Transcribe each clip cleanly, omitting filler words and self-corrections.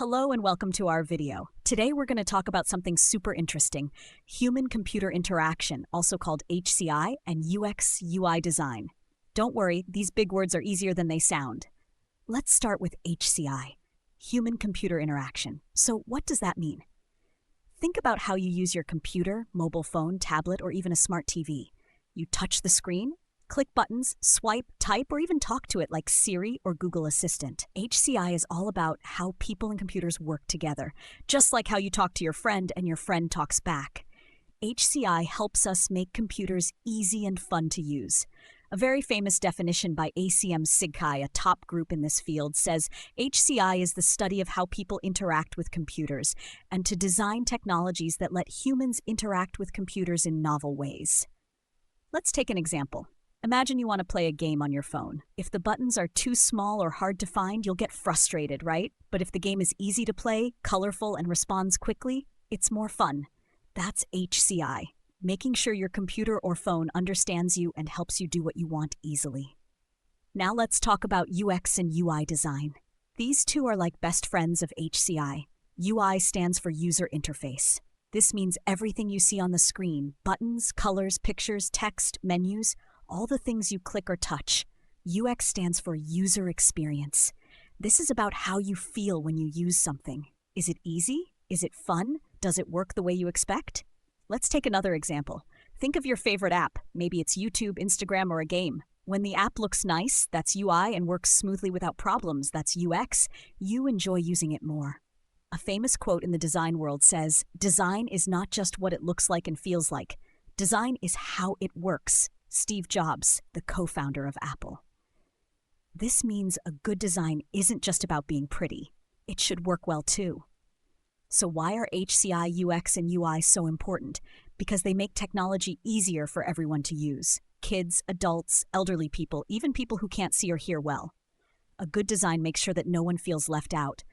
Hello and welcome to our video. Today we're going to talk about something super interesting, human-computer interaction, also called HCI and UX/UI design. Don't worry, these big words are easier than they sound. Let's start with HCI, human-computer interaction. So what does that mean? Think about how you use your computer, mobile phone, tablet, or even a smart TV. You touch the screen, click buttons, swipe, type, or even talk to it like Siri or Google Assistant. HCI is all about how people and computers work together, just like how you talk to your friend and your friend talks back. HCI helps us make computers easy and fun to use. A very famous definition by HCI, a top group in this field, says HCI is the study of how people interact with computers and to design technologies that let humans interact with computers in novel ways. Let's take an example. Imagine you want to play a game on your phone. If the buttons are too small or hard to find, you'll get frustrated, right? But if the game is easy to play, colorful, and responds quickly, it's more fun. That's HCI, making sure your computer or phone understands you and helps you do what you want easily. Now let's talk about UX and UI design. These two are like best friends of HCI. UI stands for user interface. This means everything you see on the screen, buttons, colors, pictures, text, menus, all the things you click or touch. UX stands for user experience. This is about how you feel when you use something. Is it easy? Is it fun? Does it work the way you expect? Let's take another example. Think of your favorite app. Maybe it's YouTube, Instagram, or a game. When the app looks nice, that's UI, and works smoothly without problems, that's UX, you enjoy using it more. A famous quote in the design world says, "Design is not just what it looks like and feels like. Design is how it works." Steve Jobs, the co-founder of Apple. This means a good design isn't just about being pretty. It should work well too. So why are HCI, UX, and UI so important? Because they make technology easier for everyone to use. Kids, adults, elderly people, even people who can't see or hear well. A good design makes sure that no one feels left out.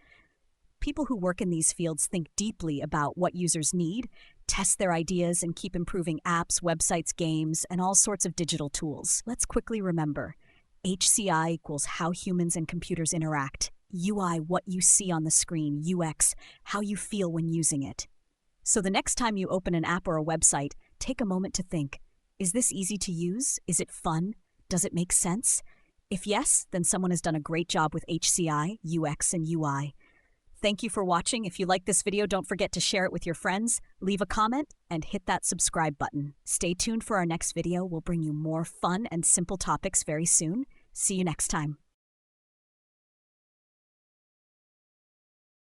People who work in these fields think deeply about what users need, test their ideas, and keep improving apps, websites, games, and all sorts of digital tools. Let's quickly remember, HCI equals how humans and computers interact. UI, what you see on the screen. UX, how you feel when using it. So the next time you open an app or a website, take a moment to think, is this easy to use? Is it fun? Does it make sense? If yes, then someone has done a great job with HCI, UX, and UI. Thank you for watching. If you like this video, don't forget to share it with your friends, leave a comment, and hit that subscribe button. Stay tuned for our next video. We'll bring you more fun and simple topics very soon. See you next time.